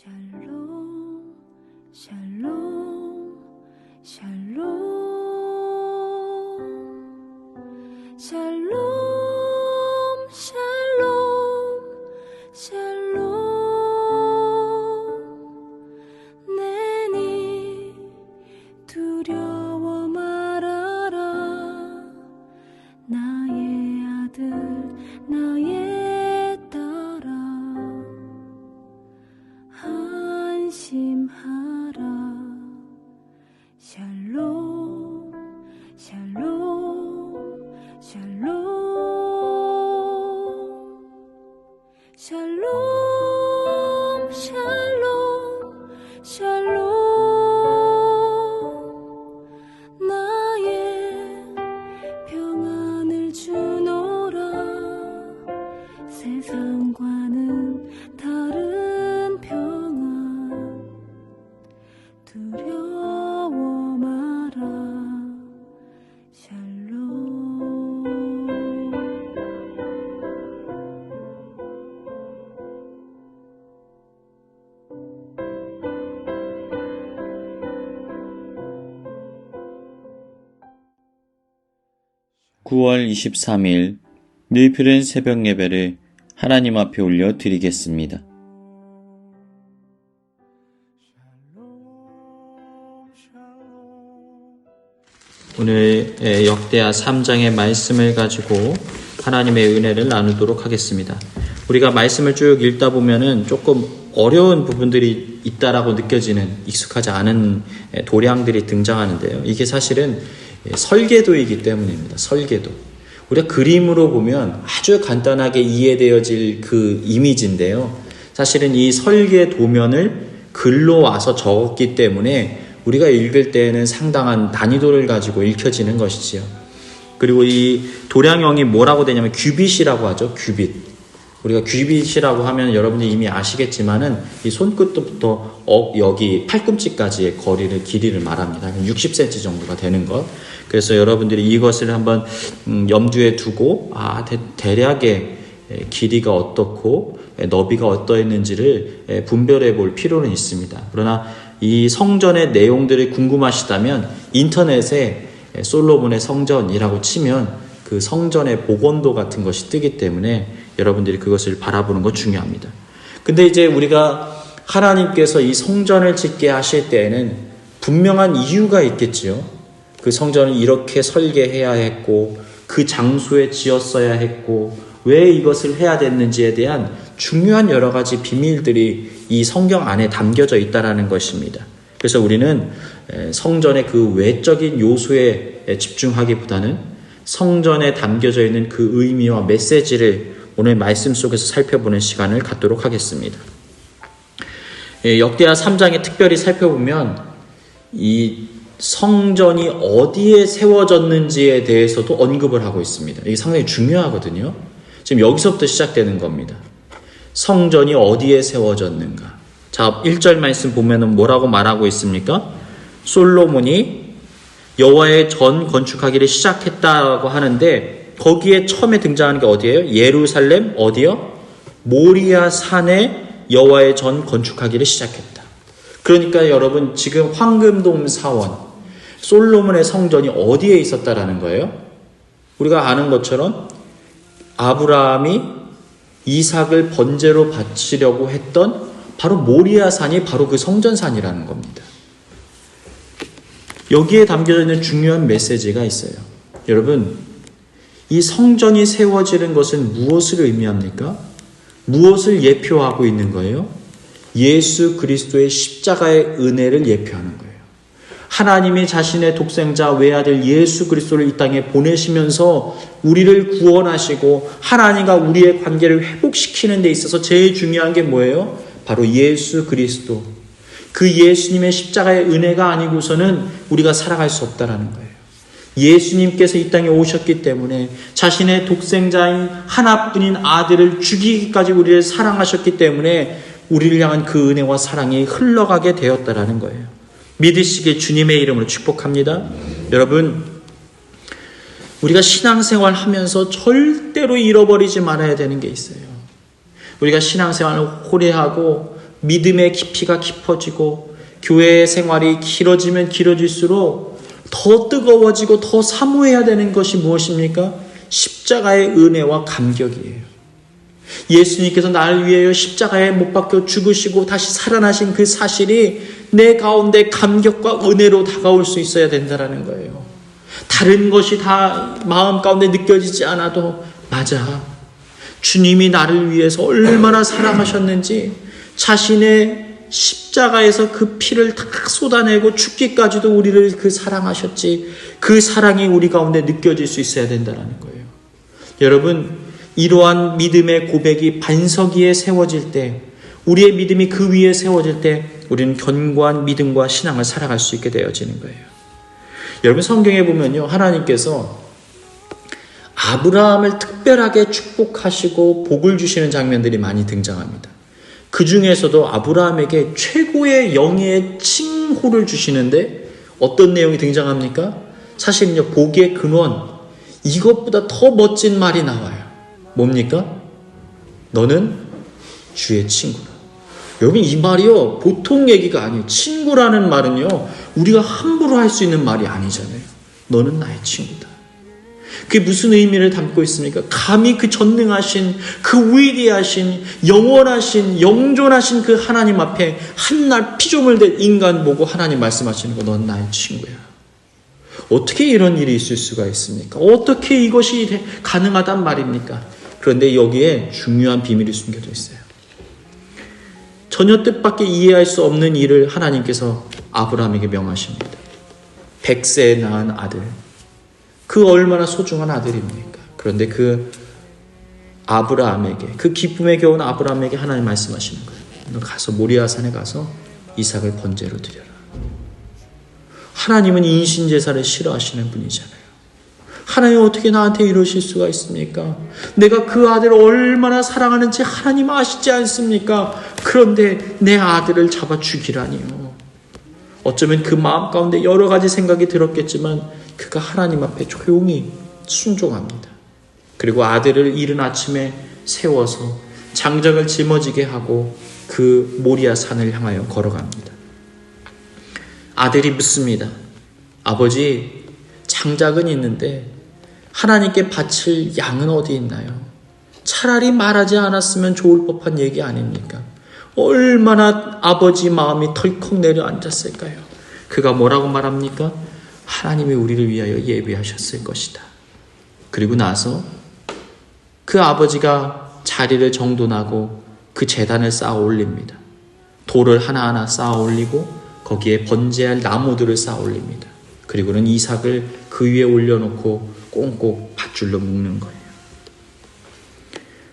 샬롬 샬롬 샬롬 샬롬 샬롬 샬롬 내니 두려워 말아라 나의 아들 나의 딸아 안심하라 샬롬 샬롬 샬롬 샬롬 샬롬 샬롬 나의 평안을 주노라 세상과는 다른 평안 두려워 마라 샬롬 9월 23일 늘필은 새벽 예배를 하나님 앞에 올려 드리겠습니다. 오늘 역대하 3장의 말씀을 가지고 하나님의 은혜를 나누도록 하겠습니다. 우리가 말씀을 쭉 읽다 보면은 조금 어려운 부분들이 있다라고 느껴지는 익숙하지 않은 도량들이 등장하는데요. 이게 사실은 설계도이기 때문입니다. 설계도. 우리가 그림으로 보면 아주 간단하게 이해되어질 그 이미지인데요. 사실은 이 설계도면을 글로 와서 적었기 때문에 우리가 읽을 때에는 상당한 난이도를 가지고 읽혀지는 것이지요. 그리고 이 도량형이 뭐라고 되냐면 규빗이라고 하죠. 규빗. 우리가 규빗이라고 하면 여러분이 이미 아시겠지만은 이 손끝부터 여기 팔꿈치까지의 거리를 길이를 말합니다. 60cm 정도가 되는 것. 그래서 여러분들이 이것을 한번 염두에 두고 대략의 길이가 어떻고 너비가 어떠했는지를 분별해 볼 필요는 있습니다. 그러나 이 성전의 내용들이 궁금하시다면 인터넷에 솔로몬의 성전이라고 치면 그 성전의 복원도 같은 것이 뜨기 때문에 여러분들이 그것을 바라보는 것 중요합니다. 근데 이제 우리가 하나님께서 이 성전을 짓게 하실 때에는 분명한 이유가 있겠지요. 그 성전을 이렇게 설계해야 했고 그 장소에 지었어야 했고 왜 이것을 해야 됐는지에 대한 중요한 여러 가지 비밀들이 이 성경 안에 담겨져 있다는 것입니다. 그래서 우리는 성전의 그 외적인 요소에 집중하기보다는 성전에 담겨져 있는 그 의미와 메시지를 오늘 말씀 속에서 살펴보는 시간을 갖도록 하겠습니다. 역대하 3장에 특별히 살펴보면 이 성전이 어디에 세워졌는지에 대해서도 언급을 하고 있습니다. 이게 상당히 중요하거든요. 지금 여기서부터 시작되는 겁니다. 성전이 어디에 세워졌는가. 자, 1절 말씀 보면은 뭐라고 말하고 있습니까? 솔로몬이 여호와의 전 건축하기를 시작했다고 하는데 거기에 처음에 등장하는 게 어디예요? 예루살렘 어디요? 모리아 산에 여호와의 전 건축하기를 시작했다. 그러니까 여러분 지금 황금돔 사원 솔로몬의 성전이 어디에 있었다라는 거예요? 우리가 아는 것처럼 아브라함이 이삭을 번제로 바치려고 했던 바로 모리아 산이 바로 그 성전산이라는 겁니다. 여기에 담겨져 있는 중요한 메시지가 있어요. 여러분, 이 성전이 세워지는 것은 무엇을 의미합니까? 무엇을 예표하고 있는 거예요? 예수 그리스도의 십자가의 은혜를 예표하는 거예요. 하나님이 자신의 독생자 외아들 예수 그리스도를 이 땅에 보내시면서 우리를 구원하시고 하나님과 우리의 관계를 회복시키는 데 있어서 제일 중요한 게 뭐예요? 바로 예수 그리스도. 그 예수님의 십자가의 은혜가 아니고서는 우리가 살아갈 수 없다라는 거예요. 예수님께서 이 땅에 오셨기 때문에 자신의 독생자인 하나뿐인 아들을 죽이기까지 우리를 사랑하셨기 때문에 우리를 향한 그 은혜와 사랑이 흘러가게 되었다라는 거예요. 믿으시길 주님의 이름으로 축복합니다. 여러분, 우리가 신앙생활 하면서 절대로 잃어버리지 말아야 되는 게 있어요. 우리가 신앙생활을 오래 하고 믿음의 깊이가 깊어지고 교회 생활이 길어지면 길어질수록 더 뜨거워지고 더 사모해야 되는 것이 무엇입니까? 십자가의 은혜와 감격이에요. 예수님께서 나를 위하여 십자가에 못 박혀 죽으시고 다시 살아나신 그 사실이 내 가운데 감격과 은혜로 다가올 수 있어야 된다는 거예요. 다른 것이 다 마음 가운데 느껴지지 않아도 맞아. 주님이 나를 위해서 얼마나 사랑하셨는지 자신의 십자가에서 그 피를 다 쏟아내고 죽기까지도 우리를 그 사랑하셨지. 그 사랑이 우리 가운데 느껴질 수 있어야 된다는 거예요. 여러분, 이러한 믿음의 고백이 반석 위에 세워질 때, 우리의 믿음이 그 위에 세워질 때 우리는 견고한 믿음과 신앙을 살아갈 수 있게 되어지는 거예요. 여러분, 성경에 보면요, 하나님께서 아브라함을 특별하게 축복하시고 복을 주시는 장면들이 많이 등장합니다. 그 중에서도 아브라함에게 최고의 영예의 칭호를 주시는데 어떤 내용이 등장합니까? 사실은요, 복의 근원, 이것보다 더 멋진 말이 나와요. 뭡니까? 너는 주의 친구라. 여러분, 이 말이요, 보통 얘기가 아니에요. 친구라는 말은요, 우리가 함부로 할 수 있는 말이 아니잖아요. 너는 나의 친구다. 그게 무슨 의미를 담고 있습니까? 감히 그 전능하신, 그 위대하신, 영원하신, 영존하신 그 하나님 앞에 한낱 피조물 된 인간 보고 하나님 말씀하시는 거, 넌 나의 친구야. 어떻게 이런 일이 있을 수가 있습니까? 어떻게 이것이 가능하단 말입니까? 그런데 여기에 중요한 비밀이 숨겨져 있어요. 전혀 뜻밖의 이해할 수 없는 일을 하나님께서 아브라함에게 명하십니다. 100세에 낳은 아들. 그 얼마나 소중한 아들입니까? 그런데 그 아브라함에게, 그 기쁨에 겨운 아브라함에게 하나님 말씀하시는 거예요. 너 가서 모리아산에 가서 이삭을 번제로 드려라. 하나님은 인신제사를 싫어하시는 분이잖아요. 하나님 어떻게 나한테 이러실 수가 있습니까? 내가 그 아들을 얼마나 사랑하는지 하나님 아시지 않습니까? 그런데 내 아들을 잡아 죽이라니요. 어쩌면 그 마음 가운데 여러 가지 생각이 들었겠지만 그가 하나님 앞에 조용히 순종합니다. 그리고 아들을 이른 아침에 세워서 장작을 짊어지게 하고 그 모리아 산을 향하여 걸어갑니다. 아들이 묻습니다. 아버지, 장작은 있는데 하나님께 바칠 양은 어디 있나요? 차라리 말하지 않았으면 좋을 법한 얘기 아닙니까? 얼마나 아버지 마음이 덜컥 내려앉았을까요? 그가 뭐라고 말합니까? 하나님이 우리를 위하여 예비하셨을 것이다. 그리고 나서 그 아버지가 자리를 정돈하고 그 제단을 쌓아 올립니다. 돌을 하나하나 쌓아 올리고 거기에 번제할 나무들을 쌓아 올립니다. 그리고는 이삭을 그 위에 올려놓고 꽁꽁 밧줄로 묶는 거예요.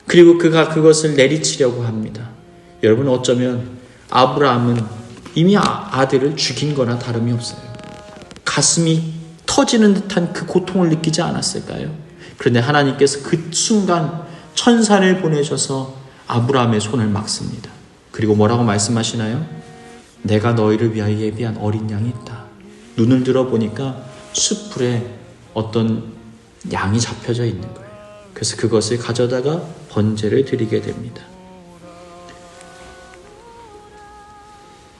그리고 그가 그것을 내리치려고 합니다. 여러분, 어쩌면 아브라함은 이미 아들을 죽인 거나 다름이 없어요. 가슴이 터지는 듯한 그 고통을 느끼지 않았을까요? 그런데 하나님께서 그 순간 천사를 보내셔서 아브라함의 손을 막습니다. 그리고 뭐라고 말씀하시나요? 내가 너희를 위하여 예비한 어린 양이 있다. 눈을 들어보니까 숯불에 어떤 양이 잡혀져 있는 거예요. 그래서 그것을 가져다가 번제를 드리게 됩니다.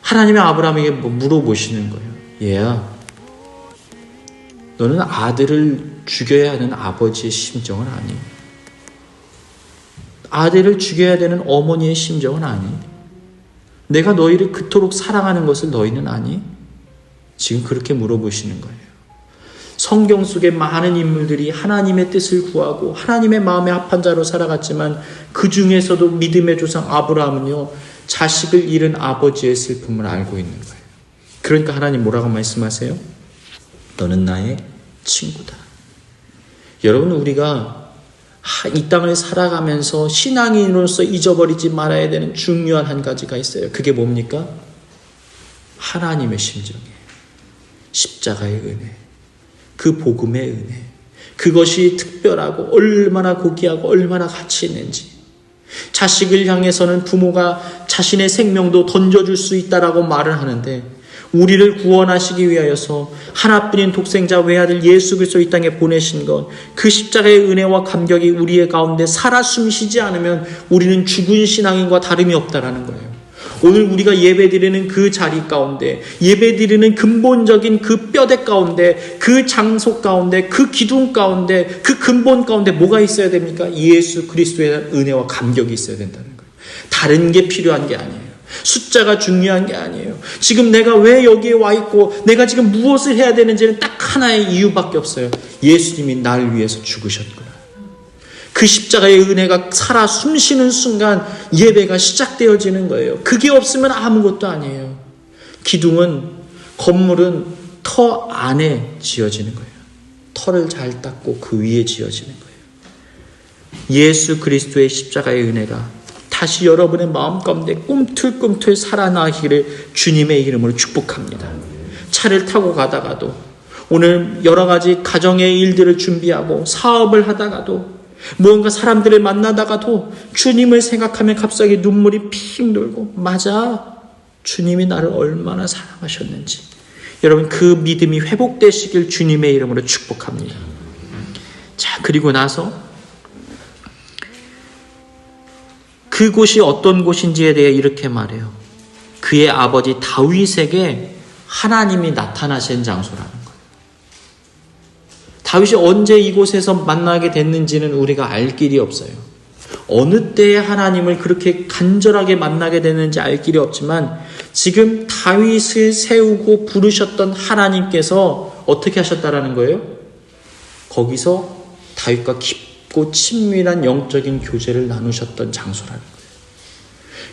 하나님의 아브라함에게 물어보시는 거예요. 얘야, 너는 아들을 죽여야 하는 아버지의 심정은 아니? 아들을 죽여야 되는 어머니의 심정은 아니? 내가 너희를 그토록 사랑하는 것을 너희는 아니? 지금 그렇게 물어보시는 거예요. 성경 속에 많은 인물들이 하나님의 뜻을 구하고 하나님의 마음에 합한 자로 살아갔지만 그 중에서도 믿음의 조상 아브라함은요, 자식을 잃은 아버지의 슬픔을 알고 있는 거예요. 그러니까 하나님 뭐라고 말씀하세요? 너는 나의 친구다. 여러분, 우리가 이 땅을 살아가면서 신앙인으로서 잊어버리지 말아야 되는 중요한 한 가지가 있어요. 그게 뭡니까? 하나님의 심정이에요. 십자가의 은혜, 그 복음의 은혜, 그것이 특별하고 얼마나 고귀하고 얼마나 가치 있는지. 자식을 향해서는 부모가 자신의 생명도 던져줄 수 있다라고 말을 하는데, 우리를 구원하시기 위하여서 하나뿐인 독생자 외아들 예수 그리스도 이 땅에 보내신 것, 그 십자가의 은혜와 감격이 우리의 가운데 살아 숨쉬지 않으면 우리는 죽은 신앙인과 다름이 없다라는 거예요. 오늘 우리가 예배드리는 그 자리 가운데, 예배드리는 근본적인 그 뼈대 가운데, 그 장소 가운데, 그 기둥 가운데, 그 근본 가운데 뭐가 있어야 됩니까? 예수 그리스도에 대한 은혜와 감격이 있어야 된다는 거예요. 다른 게 필요한 게 아니에요. 숫자가 중요한 게 아니에요. 지금 내가 왜 여기에 와 있고 내가 지금 무엇을 해야 되는지는 딱 하나의 이유밖에 없어요. 예수님이 날 위해서 죽으셨구나. 그 십자가의 은혜가 살아 숨쉬는 순간 예배가 시작되어지는 거예요. 그게 없으면 아무것도 아니에요. 기둥은, 건물은 터 안에 지어지는 거예요. 터를 잘 닦고 그 위에 지어지는 거예요. 예수 그리스도의 십자가의 은혜가 다시 여러분의 마음 가운데 꿈틀꿈틀 살아나기를 주님의 이름으로 축복합니다. 차를 타고 가다가도, 오늘 여러 가지 가정의 일들을 준비하고 사업을 하다가도, 무언가 사람들을 만나다가도 주님을 생각하면 갑자기 눈물이 핑 돌고, 맞아, 주님이 나를 얼마나 사랑하셨는지, 여러분 그 믿음이 회복되시길 주님의 이름으로 축복합니다. 자, 그리고 나서 그곳이 어떤 곳인지에 대해 이렇게 말해요. 그의 아버지 다윗에게 하나님이 나타나신 장소라는 거예요. 다윗이 언제 이곳에서 만나게 됐는지는 우리가 알 길이 없어요. 어느 때에 하나님을 그렇게 간절하게 만나게 됐는지 알 길이 없지만, 지금 다윗을 세우고 부르셨던 하나님께서 어떻게 하셨다라는 거예요? 거기서 다윗과 깊고 친밀한 영적인 교제를 나누셨던 장소라는 거예요.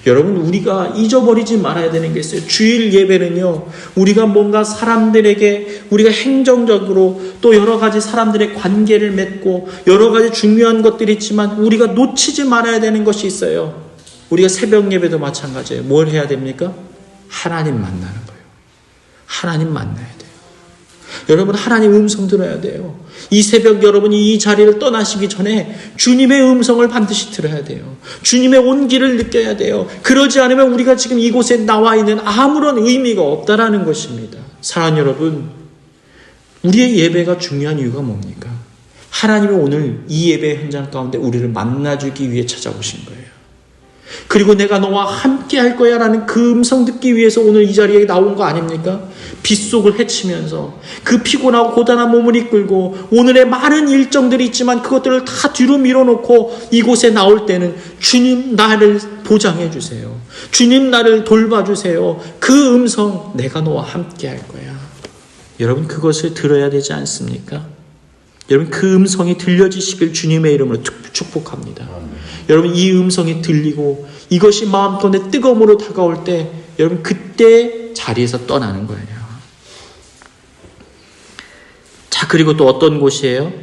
여러분, 우리가 잊어버리지 말아야 되는 게 있어요. 주일 예배는요, 우리가 뭔가 사람들에게 우리가 행정적으로 또 여러 가지 사람들의 관계를 맺고 여러 가지 중요한 것들이 있지만, 우리가 놓치지 말아야 되는 것이 있어요. 우리가 새벽 예배도 마찬가지예요. 뭘 해야 됩니까? 하나님 만나는 거예요. 하나님 만나야 돼요. 여러분, 하나님 음성 들어야 돼요. 이 새벽 여러분이 이 자리를 떠나시기 전에 주님의 음성을 반드시 들어야 돼요. 주님의 온기를 느껴야 돼요. 그러지 않으면 우리가 지금 이곳에 나와 있는 아무런 의미가 없다라는 것입니다. 사랑하는 여러분, 우리의 예배가 중요한 이유가 뭡니까? 하나님은 오늘 이 예배 현장 가운데 우리를 만나주기 위해 찾아오신 거예요. 그리고 내가 너와 함께 할 거야 라는 그 음성 듣기 위해서 오늘 이 자리에 나온 거 아닙니까? 빗속을 헤치면서 그 피곤하고 고단한 몸을 이끌고 오늘의 많은 일정들이 있지만 그것들을 다 뒤로 밀어놓고 이곳에 나올 때는 주님 나를 보장해 주세요. 주님 나를 돌봐주세요. 그 음성, 내가 너와 함께 할 거야. 여러분, 그것을 들어야 되지 않습니까? 여러분, 그 음성이 들려지시길 주님의 이름으로 축복합니다. 여러분, 이 음성이 들리고 이것이 마음 가운데 뜨거움으로 다가올 때, 여러분 그때 자리에서 떠나는 거예요. 자, 그리고 또 어떤 곳이에요?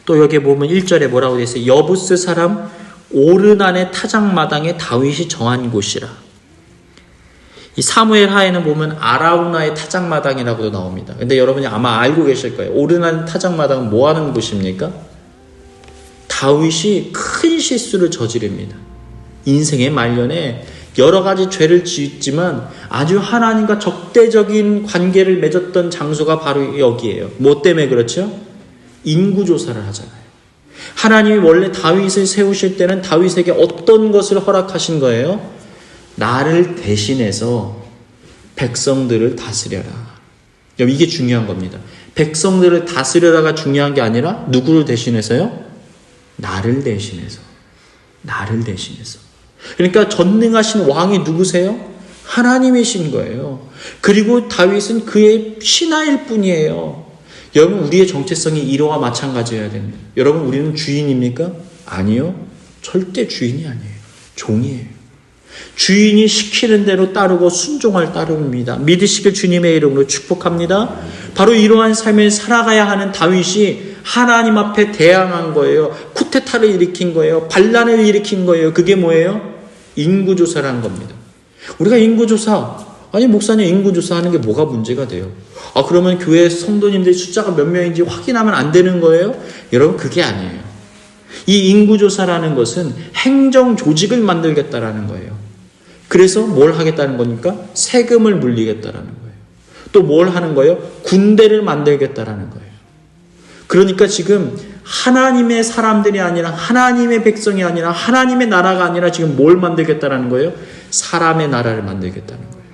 또 여기에 보면 1절에 뭐라고 되어 있어요? 여부스 사람 오르난의 타작마당에 다윗이 정한 곳이라. 이 사무엘 하에는 보면 아라우나의 타작마당이라고도 나옵니다. 근데 여러분이 아마 알고 계실 거예요. 오르난 타작마당은 뭐 하는 곳입니까? 다윗이 큰 실수를 저지릅니다. 인생의 말년에 여러 가지 죄를 지었지만 아주 하나님과 적대적인 관계를 맺었던 장소가 바로 여기예요. 뭐 때문에 그렇죠? 인구조사를 하잖아요. 하나님이 원래 다윗을 세우실 때는 다윗에게 어떤 것을 허락하신 거예요? 나를 대신해서 백성들을 다스려라. 이게 중요한 겁니다. 백성들을 다스려라가 중요한 게 아니라 누구를 대신해서요? 나를 대신해서. 나를 대신해서. 그러니까 전능하신 왕이 누구세요? 하나님이신 거예요. 그리고 다윗은 그의 신하일 뿐이에요. 여러분, 우리의 정체성이 이러와 마찬가지여야 됩니다. 여러분, 우리는 주인입니까? 아니요. 절대 주인이 아니에요. 종이에요. 주인이 시키는 대로 따르고 순종할 따름입니다. 믿으시길 주님의 이름으로 축복합니다. 바로 이러한 삶을 살아가야 하는 다윗이 하나님 앞에 대항한 거예요. 쿠데타를 일으킨 거예요. 반란을 일으킨 거예요. 그게 뭐예요? 인구조사라는 겁니다. 우리가 인구조사, 아니 목사님 인구조사 하는 게 뭐가 문제가 돼요? 아, 그러면 교회 성도님들 숫자가 몇 명인지 확인하면 안 되는 거예요? 여러분, 그게 아니에요. 이 인구조사라는 것은 행정조직을 만들겠다라는 거예요. 그래서 뭘 하겠다는 거니까? 세금을 물리겠다라는 거예요. 또 뭘 하는 거예요? 군대를 만들겠다라는 거예요. 그러니까 지금 하나님의 사람들이 아니라 하나님의 백성이 아니라 하나님의 나라가 아니라 지금 뭘 만들겠다라는 거예요? 사람의 나라를 만들겠다는 거예요.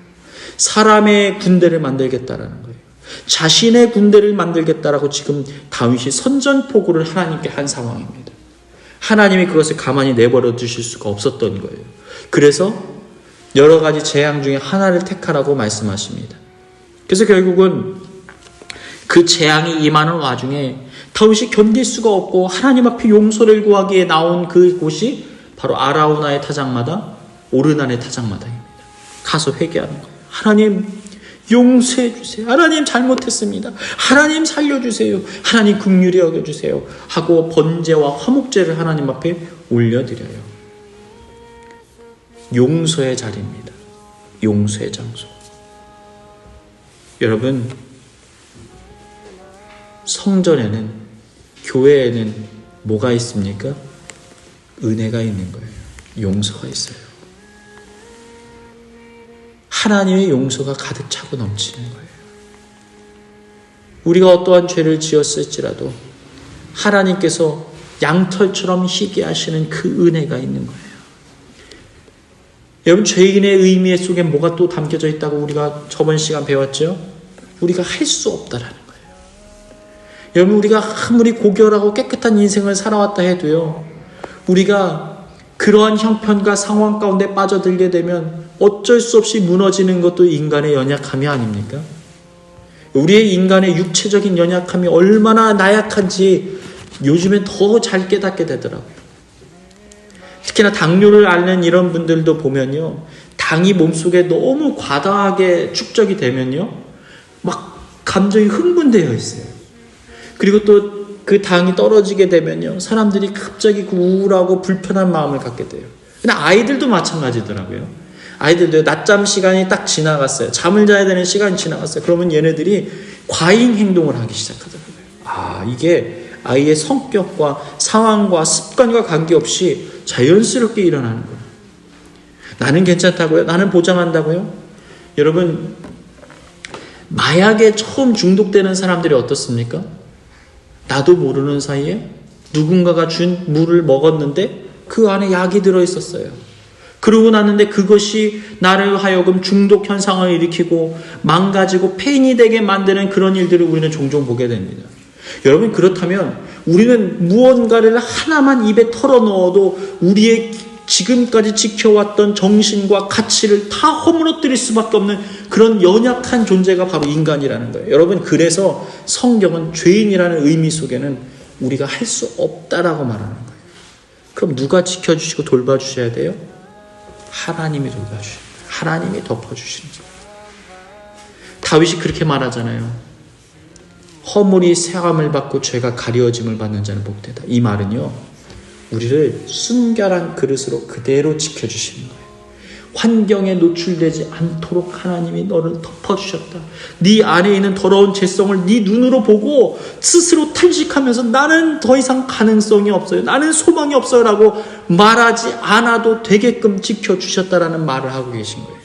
사람의 군대를 만들겠다라는 거예요. 자신의 군대를 만들겠다라고 지금 다윗이 선전포고를 하나님께 한 상황입니다. 하나님이 그것을 가만히 내버려 두실 수가 없었던 거예요. 그래서 여러 가지 재앙 중에 하나를 택하라고 말씀하십니다. 그래서 결국은 그 재앙이 임하는 와중에 다윗이 견딜 수가 없고 하나님 앞에 용서를 구하기에 나온 그곳이 바로 아라우나의 타작마다 오르난의 타작마다입니다. 가서 회개하는 거예요. 하나님 용서해 주세요. 하나님 잘못했습니다. 하나님 살려주세요. 하나님 긍휼히 여겨주세요. 하고 번제와 화목제를 하나님 앞에 올려드려요. 용서의 자리입니다. 용서의 장소. 여러분, 성전에는, 교회에는 뭐가 있습니까? 은혜가 있는 거예요. 용서가 있어요. 하나님의 용서가 가득 차고 넘치는 거예요. 우리가 어떠한 죄를 지었을지라도 하나님께서 양털처럼 희게 하시는 그 은혜가 있는 거예요. 여러분, 죄인의 의미 속에 뭐가 또 담겨져 있다고 우리가 저번 시간 배웠죠? 우리가 할 수 없다라는 거예요. 여러분, 우리가 아무리 고결하고 깨끗한 인생을 살아왔다 해도요, 우리가 그러한 형편과 상황 가운데 빠져들게 되면 어쩔 수 없이 무너지는 것도 인간의 연약함이 아닙니까? 우리의 인간의 육체적인 연약함이 얼마나 나약한지 요즘엔 더 잘 깨닫게 되더라고요. 특히나 당뇨를 앓는 이런 분들도 보면요, 당이 몸속에 너무 과다하게 축적이 되면요, 막 감정이 흥분되어 있어요. 그리고 또 그 당이 떨어지게 되면요, 사람들이 갑자기 우울하고 불편한 마음을 갖게 돼요. 근데 아이들도 마찬가지더라고요. 아이들도 낮잠 시간이 딱 지나갔어요. 잠을 자야 되는 시간이 지나갔어요. 그러면 얘네들이 과잉 행동을 하기 시작하더라고요. 이게 아이의 성격과 상황과 습관과 관계없이 자연스럽게 일어나는 거예요. 나는 괜찮다고요? 나는 보장한다고요? 여러분, 마약에 처음 중독되는 사람들이 어떻습니까? 나도 모르는 사이에 누군가가 준 물을 먹었는데 그 안에 약이 들어있었어요. 그러고 났는데 그것이 나를 하여금 중독 현상을 일으키고 망가지고 폐인이 되게 만드는 그런 일들을 우리는 종종 보게 됩니다. 여러분, 그렇다면 우리는 무언가를 하나만 입에 털어넣어도 우리의 지금까지 지켜왔던 정신과 가치를 다 허물어뜨릴 수밖에 없는 그런 연약한 존재가 바로 인간이라는 거예요. 여러분, 그래서 성경은 죄인이라는 의미 속에는 우리가 할 수 없다라고 말하는 거예요. 그럼 누가 지켜주시고 돌봐주셔야 돼요? 하나님이 돌봐주시는 거예요. 하나님이 덮어주시는 거예요. 다윗이 그렇게 말하잖아요. 허물이 세함을 받고 죄가 가려짐을 받는 자는 복되다. 이 말은요, 우리를 순결한 그릇으로 그대로 지켜주시는 거예요. 환경에 노출되지 않도록 하나님이 너를 덮어주셨다. 네 안에 있는 더러운 죄성을 네 눈으로 보고 스스로 탄식하면서 나는 더 이상 가능성이 없어요. 나는 소망이 없어요. 라고 말하지 않아도 되게끔 지켜주셨다라는 말을 하고 계신 거예요.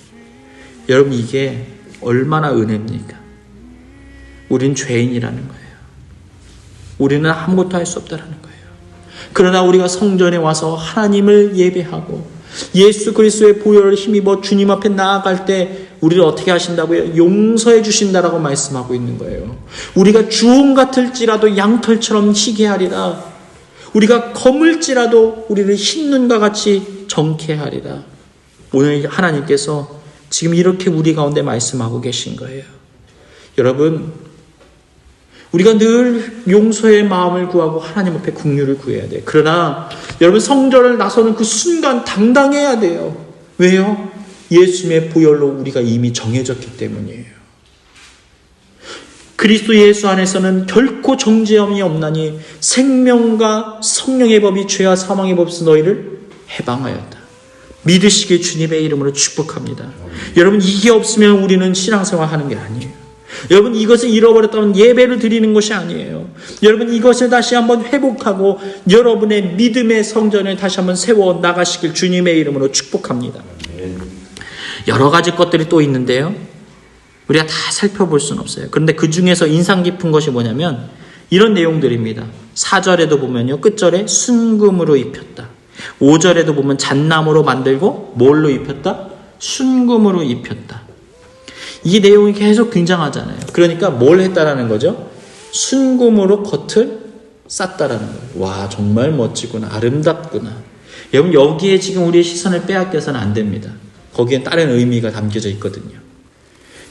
여러분, 이게 얼마나 은혜입니까? 우린 죄인이라는 거예요. 우리는 아무것도 할 수 없다라는 거예요. 그러나 우리가 성전에 와서 하나님을 예배하고 예수 그리스도의 보혈을 힘입어 주님 앞에 나아갈 때 우리를 어떻게 하신다고요? 용서해 주신다라고 말씀하고 있는 거예요. 우리가 주홍 같을지라도 양털처럼 희게 하리라. 우리가 검을지라도 우리를 흰눈과 같이 정케 하리라. 오늘 하나님께서 지금 이렇게 우리 가운데 말씀하고 계신 거예요. 여러분, 우리가 늘 용서의 마음을 구하고 하나님 앞에 긍휼을 구해야 돼요. 그러나 여러분, 성전을 나서는 그 순간 당당해야 돼요. 왜요? 예수님의 보혈로 우리가 이미 정해졌기 때문이에요. 그리스도 예수 안에서는 결코 정죄함이 없나니 생명과 성령의 법이 죄와 사망의 법에서 너희를 해방하였다. 믿으시길 주님의 이름으로 축복합니다. 여러분, 이게 없으면 우리는 신앙생활 하는 게 아니에요. 여러분, 이것을 잃어버렸다면 예배를 드리는 것이 아니에요. 여러분, 이것을 다시 한번 회복하고 여러분의 믿음의 성전을 다시 한번 세워 나가시길 주님의 이름으로 축복합니다. 여러 가지 것들이 또 있는데요, 우리가 다 살펴볼 수는 없어요. 그런데 그 중에서 인상 깊은 것이 뭐냐면 이런 내용들입니다. 4절에도 보면요, 끝절에 순금으로 입혔다. 5절에도 보면 잣나무로 만들고 뭘로 입혔다? 순금으로 입혔다. 이 내용이 계속 등장하잖아요. 그러니까 뭘 했다라는 거죠? 순금으로 겉을 쌌다라는 거예요. 와, 정말 멋지구나. 아름답구나. 여러분, 여기에 지금 우리의 시선을 빼앗겨서는 안 됩니다. 거기엔 다른 의미가 담겨져 있거든요.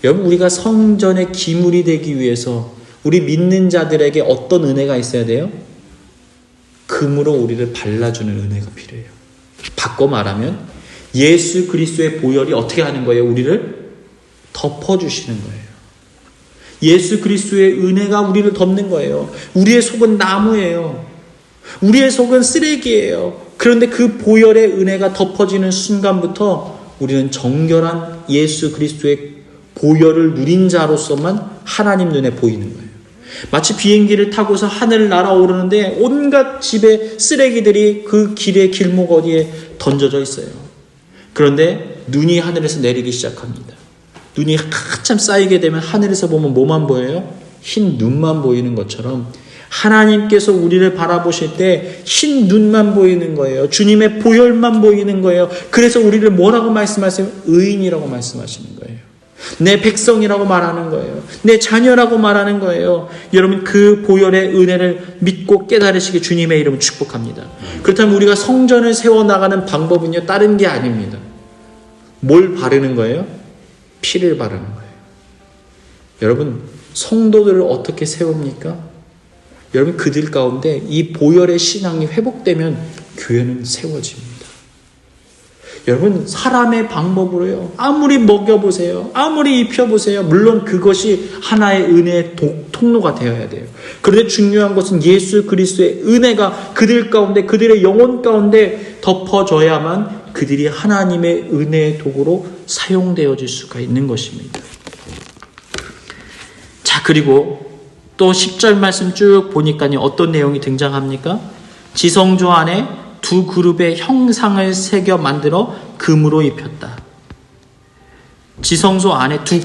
여러분, 우리가 성전의 기물이 되기 위해서 우리 믿는 자들에게 어떤 은혜가 있어야 돼요? 금으로 우리를 발라주는 은혜가 필요해요. 바꿔 말하면 예수 그리스도의 보혈이 어떻게 하는 거예요? 우리를 덮어주시는 거예요. 예수 그리스도의 은혜가 우리를 덮는 거예요. 우리의 속은 나무예요. 우리의 속은 쓰레기예요. 그런데 그 보혈의 은혜가 덮어지는 순간부터 우리는 정결한 예수 그리스도의 보혈을 누린 자로서만 하나님 눈에 보이는 거예요. 마치 비행기를 타고서 하늘을 날아오르는데 온갖 집의 쓰레기들이 그 길의 길목 어디에 던져져 있어요. 그런데 눈이 하늘에서 내리기 시작합니다. 눈이 한참 쌓이게 되면 하늘에서 보면 뭐만 보여요? 흰 눈만 보이는 것처럼 하나님께서 우리를 바라보실 때 흰 눈만 보이는 거예요. 주님의 보혈만 보이는 거예요. 그래서 우리를 뭐라고 말씀하세요? 의인이라고 말씀하시는 거예요. 내 백성이라고 말하는 거예요. 내 자녀라고 말하는 거예요. 여러분, 그 보혈의 은혜를 믿고 깨달으시기 주님의 이름을 축복합니다. 그렇다면 우리가 성전을 세워나가는 방법은요, 다른 게 아닙니다. 뭘 바르는 거예요? 피를 바르는 거예요. 여러분, 성도들을 어떻게 세웁니까? 여러분, 그들 가운데 이 보혈의 신앙이 회복되면 교회는 세워집니다. 여러분, 사람의 방법으로요, 아무리 먹여보세요, 아무리 입혀보세요, 물론 그것이 하나의 은혜의 통로가 되어야 돼요. 그런데 중요한 것은 예수 그리스도의 은혜가 그들 가운데, 그들의 영혼 가운데 덮어져야만 그들이 하나님의 은혜의 도구로 사용되어질 수가 있는 것입니다. 자, 그리고 또 10절 말씀 쭉 보니까요, 어떤 내용이 등장합니까? 지성소 안에 두 그룹의 형상을 새겨 만들어 금으로 입혔다. 지성소 안에 두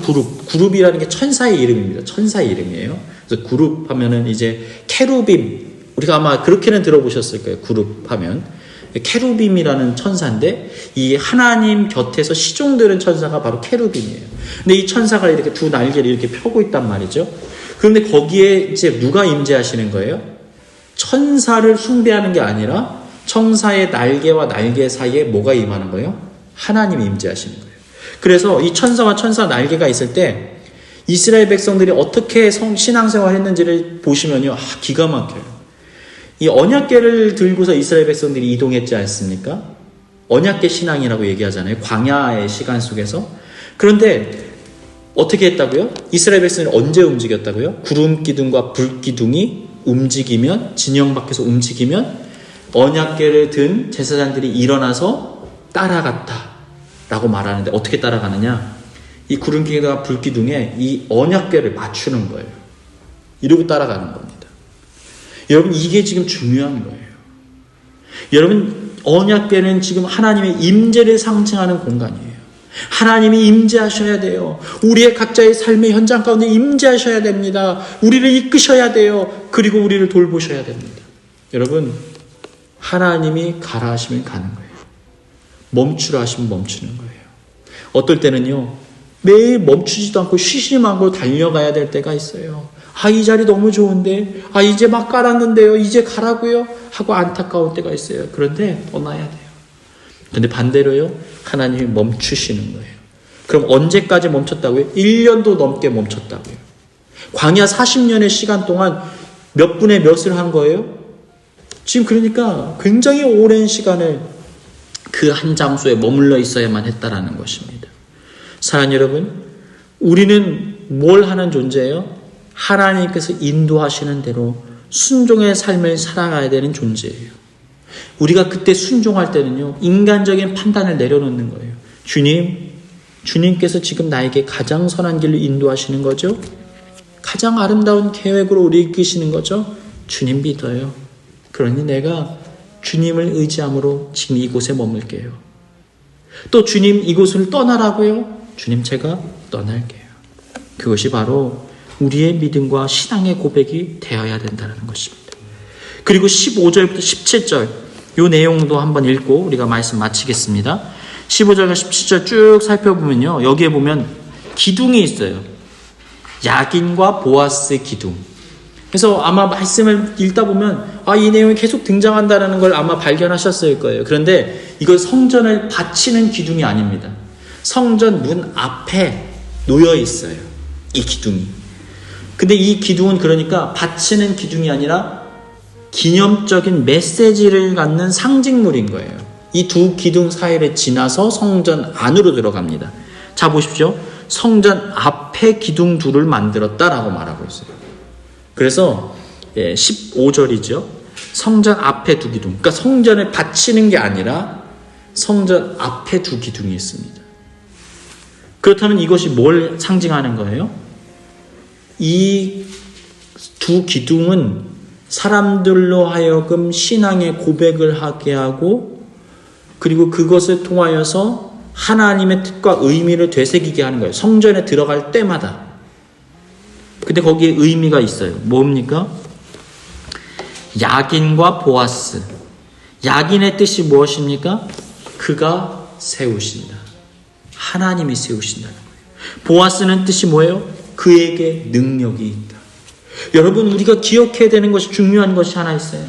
그룹이라는 게 천사의 이름입니다. 천사의 이름이에요. 그래서 그룹 하면은 이제 케루빔, 우리가 아마 그렇게는 들어보셨을 거예요. 그룹 하면 케루빔이라는 천사인데, 이 하나님 곁에서 시종되는 천사가 바로 케루빔이에요. 근데 이 천사가 이렇게 두 날개를 이렇게 펴고 있단 말이죠. 그런데 거기에 이제 누가 임재하시는 거예요? 천사를 숭배하는 게 아니라 천사의 날개와 날개 사이에 뭐가 임하는 거예요? 하나님이 임재하시는 거예요. 그래서 이 천사와 천사 날개가 있을 때 이스라엘 백성들이 어떻게 신앙생활 했는지를 보시면요, 기가 막혀요. 이 언약궤를 들고서 이스라엘 백성들이 이동했지 않습니까? 언약궤 신앙이라고 얘기하잖아요. 광야의 시간 속에서. 그런데 어떻게 했다고요? 이스라엘 백성이 언제 움직였다고요? 구름 기둥과 불 기둥이 움직이면, 진영 밖에서 움직이면 언약궤를 든 제사장들이 일어나서 따라갔다 라고 말하는데, 어떻게 따라가느냐? 이 구름 기둥과 불 기둥에 이 언약궤를 맞추는 거예요. 이러고 따라가는 겁니다. 여러분, 이게 지금 중요한 거예요. 여러분, 언약궤는 지금 하나님의 임재를 상징하는 공간이에요. 하나님이 임재하셔야 돼요. 우리의 각자의 삶의 현장 가운데 임재하셔야 됩니다. 우리를 이끄셔야 돼요. 그리고 우리를 돌보셔야 됩니다. 여러분, 하나님이 가라 하시면 가는 거예요. 멈추라 하시면 멈추는 거예요. 어떨 때는요, 매일 멈추지도 않고 쉬지도 않고 달려가야 될 때가 있어요. 이 자리 너무 좋은데, 이제 막 깔았는데요, 이제 가라고요? 하고 안타까울 때가 있어요. 그런데 떠나야 돼요. 근데 반대로요, 하나님이 멈추시는 거예요. 그럼 언제까지 멈췄다고요? 1년도 넘게 멈췄다고요. 광야 40년의 시간 동안 몇 분의 몇을 한 거예요? 지금 그러니까 굉장히 오랜 시간을 그 한 장소에 머물러 있어야만 했다라는 것입니다. 사랑하는 여러분, 우리는 뭘 하는 존재예요? 하나님께서 인도하시는 대로 순종의 삶을 살아가야 되는 존재예요. 우리가 그때 순종할 때는요, 인간적인 판단을 내려놓는 거예요. 주님께서 지금 나에게 가장 선한 길로 인도하시는 거죠? 가장 아름다운 계획으로 우리 이끄시는 거죠? 주님 믿어요. 그러니 내가 주님을 의지함으로 지금 이곳에 머물게요. 또 주님, 이곳을 떠나라고요? 주님, 제가 떠날게요. 그것이 바로 우리의 믿음과 신앙의 고백이 되어야 된다는 것입니다. 그리고 15절부터 17절 이 내용도 한번 읽고 우리가 말씀 마치겠습니다. 15절과 17절 쭉 살펴보면요. 여기에 보면 기둥이 있어요. 야긴과 보아스 기둥. 그래서 아마 말씀을 읽다 보면 이 내용이 계속 등장한다는 걸 아마 발견하셨을 거예요. 그런데 이건 성전을 받치는 기둥이 아닙니다. 성전 문 앞에 놓여 있어요. 이 기둥이. 근데 이 기둥은 그러니까 받치는 기둥이 아니라 기념적인 메시지를 갖는 상징물인 거예요. 이 두 기둥 사이를 지나서 성전 안으로 들어갑니다. 자, 보십시오. 성전 앞에 기둥 둘을 만들었다라고 말하고 있어요. 그래서 15절이죠. 성전 앞에 두 기둥. 그러니까 성전을 받치는 게 아니라 성전 앞에 두 기둥이 있습니다. 그렇다면 이것이 뭘 상징하는 거예요? 이 두 기둥은 사람들로 하여금 신앙의 고백을 하게 하고 그리고 그것을 통하여서 하나님의 뜻과 의미를 되새기게 하는 거예요. 성전에 들어갈 때마다. 근데 거기에 의미가 있어요. 뭡니까? 야긴과 보아스. 야긴의 뜻이 무엇입니까? 그가 세우신다. 하나님이 세우신다는 거예요. 보아스는 뜻이 뭐예요? 그에게 능력이 있다. 여러분, 우리가 기억해야 되는 것이 중요한 것이 하나 있어요.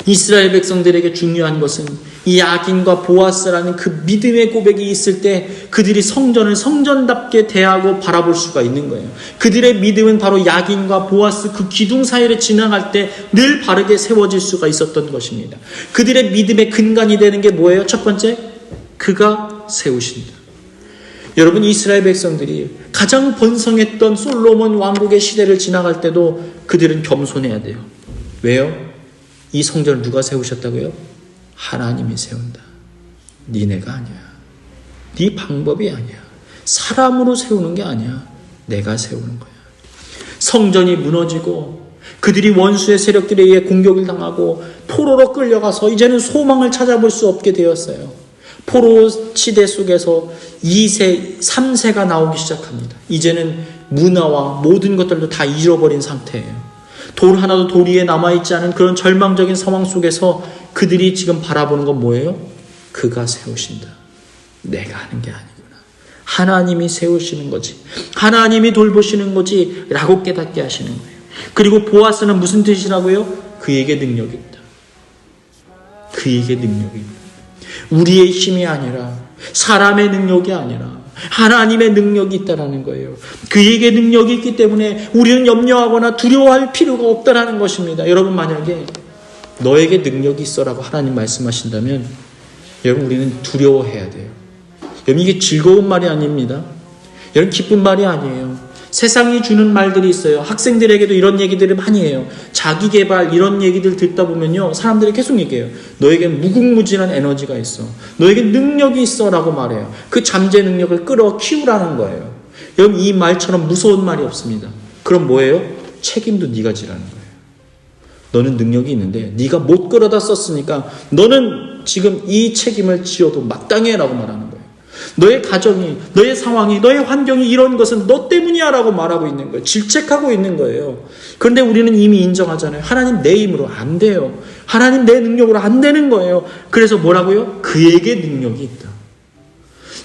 이스라엘 백성들에게 중요한 것은 이 야긴과 보아스라는 그 믿음의 고백이 있을 때 그들이 성전을 성전답게 대하고 바라볼 수가 있는 거예요. 그들의 믿음은 바로 야긴과 보아스 그 기둥 사이를 지나갈 때 늘 바르게 세워질 수가 있었던 것입니다. 그들의 믿음의 근간이 되는 게 뭐예요? 첫 번째, 그가 세우신다. 여러분, 이스라엘 백성들이 가장 번성했던 솔로몬 왕국의 시대를 지나갈 때도 그들은 겸손해야 돼요. 왜요? 이 성전을 누가 세우셨다고요? 하나님이 세운다. 니네가 아니야. 네 방법이 아니야. 사람으로 세우는 게 아니야. 내가 세우는 거야. 성전이 무너지고 그들이 원수의 세력들에 의해 공격을 당하고 포로로 끌려가서 이제는 소망을 찾아볼 수 없게 되었어요. 포로 시대 속에서 2세, 3세가 나오기 시작합니다. 이제는 문화와 모든 것들도 다 잃어버린 상태예요. 돌 하나도 돌 위에 남아있지 않은 그런 절망적인 상황 속에서 그들이 지금 바라보는 건 뭐예요? 그가 세우신다. 내가 하는 게 아니구나. 하나님이 세우시는 거지. 하나님이 돌보시는 거지 라고 깨닫게 하시는 거예요. 그리고 보아스는 무슨 뜻이라고요? 그에게 능력이 있다. 그에게 능력이 있다. 우리의 힘이 아니라 사람의 능력이 아니라 하나님의 능력이 있다라는 거예요. 그에게 능력이 있기 때문에 우리는 염려하거나 두려워할 필요가 없다라는 것입니다. 여러분, 만약에 너에게 능력이 있어라고 하나님 말씀하신다면 여러분, 우리는 두려워해야 돼요. 여러분, 이게 즐거운 말이 아닙니다. 여러분, 기쁜 말이 아니에요. 세상이 주는 말들이 있어요. 학생들에게도 이런 얘기들을 많이 해요. 자기개발 이런 얘기들 듣다 보면요, 사람들이 계속 얘기해요. 너에게 무궁무진한 에너지가 있어. 너에게 능력이 있어 라고 말해요. 그 잠재 능력을 끌어 키우라는 거예요. 여러분, 이 말처럼 무서운 말이 없습니다. 그럼 뭐예요? 책임도 네가 지라는 거예요. 너는 능력이 있는데 네가 못 끌어다 썼으니까 너는 지금 이 책임을 지어도 마땅해 라고 말하는 거예요. 너의 가정이, 너의 상황이, 너의 환경이 이런 것은 너 때문이야 라고 말하고 있는 거예요. 질책하고 있는 거예요. 그런데 우리는 이미 인정하잖아요. 하나님 내 힘으로 안 돼요. 하나님 내 능력으로 안 되는 거예요. 그래서 뭐라고요? 그에게 능력이 있다.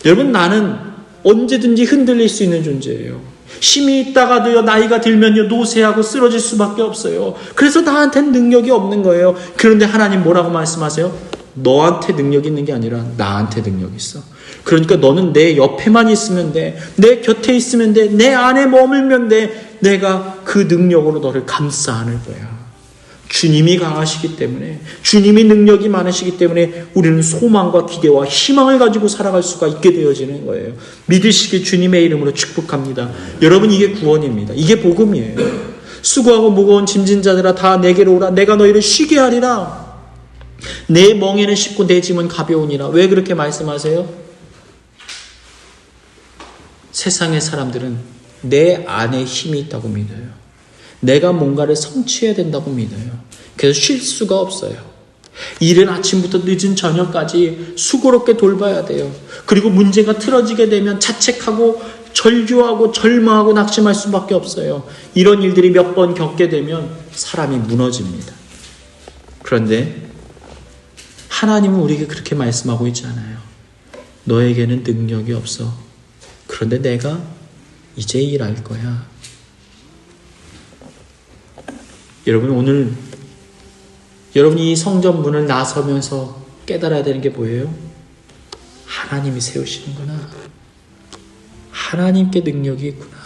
여러분, 나는 언제든지 흔들릴 수 있는 존재예요. 힘이 있다가도요, 나이가 들면요, 노쇠하고 쓰러질 수밖에 없어요. 그래서 나한테는 능력이 없는 거예요. 그런데 하나님 뭐라고 말씀하세요? 너한테 능력이 있는 게 아니라 나한테 능력이 있어. 그러니까 너는 내 옆에만 있으면 돼. 내 곁에 있으면 돼. 내 안에 머물면 돼. 내가 그 능력으로 너를 감싸 안을 거야. 주님이 강하시기 때문에, 주님이 능력이 많으시기 때문에 우리는 소망과 기대와 희망을 가지고 살아갈 수가 있게 되어지는 거예요. 믿으시길 주님의 이름으로 축복합니다. 여러분, 이게 구원입니다. 이게 복음이에요. 수고하고 무거운 짐진 자들아 다 내게로 오라. 내가 너희를 쉬게 하리라. 내 멍에는 쉽고 내 짐은 가벼우니라. 왜 그렇게 말씀하세요? 세상의 사람들은 내 안에 힘이 있다고 믿어요. 내가 뭔가를 성취해야 된다고 믿어요. 그래서 쉴 수가 없어요. 이른 아침부터 늦은 저녁까지 수고롭게 돌봐야 돼요. 그리고 문제가 틀어지게 되면 자책하고 절규하고 절망하고 낙심할 수밖에 없어요. 이런 일들이 몇 번 겪게 되면 사람이 무너집니다. 그런데 하나님은 우리에게 그렇게 말씀하고 있지 않아요. 너에게는 능력이 없어. 그런데 내가 이제 일할 거야. 여러분, 오늘 여러분이 이 성전 문을 나서면서 깨달아야 되는 게 뭐예요? 하나님이 세우시는구나. 하나님께 능력이 있구나.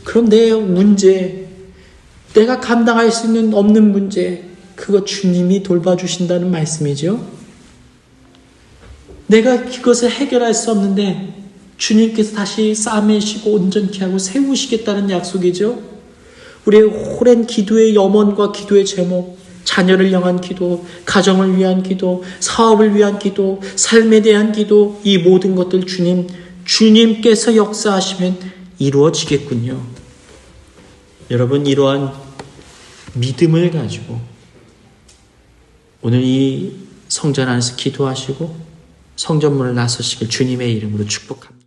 그럼 내 문제, 내가 감당할 수 있는 없는 문제, 그거 주님이 돌봐주신다는 말씀이죠. 내가 그것을 해결할 수 없는데 주님께서 다시 싸매시고 온전케 하고 세우시겠다는 약속이죠. 우리의 오랜 기도의 염원과 기도의 제목, 자녀를 향한 기도, 가정을 위한 기도, 사업을 위한 기도, 삶에 대한 기도, 이 모든 것들 주님께서 역사하시면 이루어지겠군요. 여러분, 이러한 믿음을 가지고 오늘 이 성전 안에서 기도하시고 성전문을 나서시길 주님의 이름으로 축복합니다.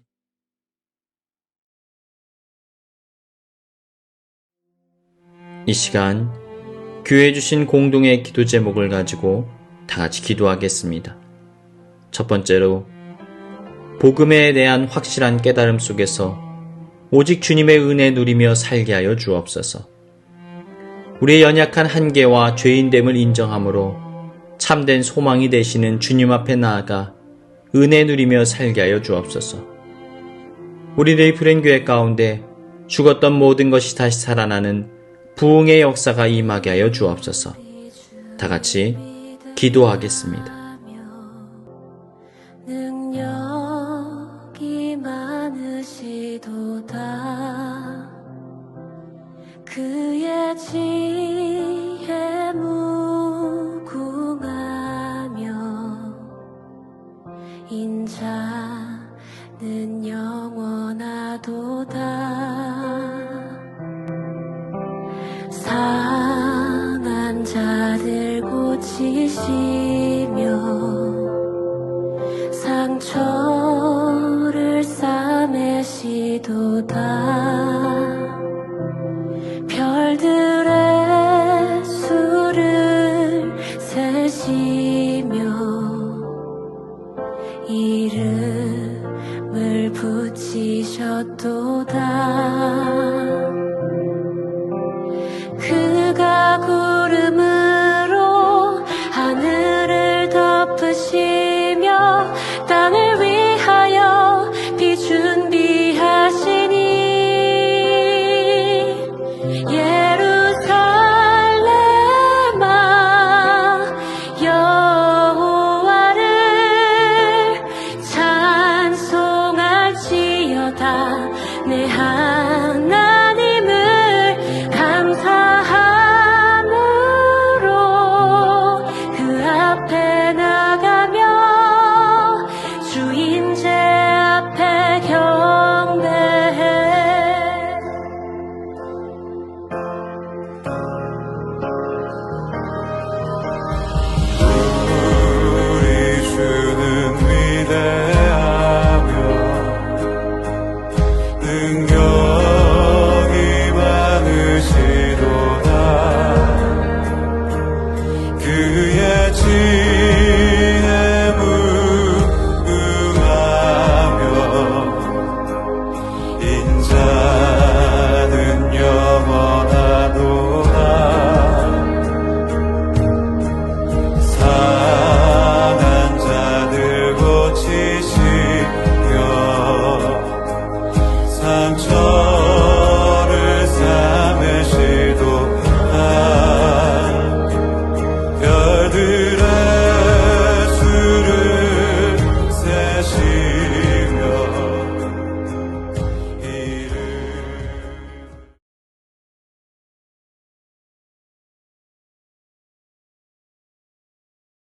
이 시간 교회에 주신 공동의 기도 제목을 가지고 다 같이 기도하겠습니다. 첫 번째로, 복음에 대한 확실한 깨달음 속에서 오직 주님의 은혜 누리며 살게 하여 주옵소서. 우리의 연약한 한계와 죄인됨을 인정함으로 참된 소망이 되시는 주님 앞에 나아가 은혜 누리며 살게 하여 주옵소서. 우리들의 불행교회 가운데 죽었던 모든 것이 다시 살아나는 부흥의 역사가 임하게 하여 주옵소서. 다 같이 기도하겠습니다. 능력이 많으시도다. 그의 지혜 무궁하며 인자는 영원하도다. 상한 자들 고치시며 상처를 싸매시도다. 별들의 수를 세시며 이름을 붙이셨도다.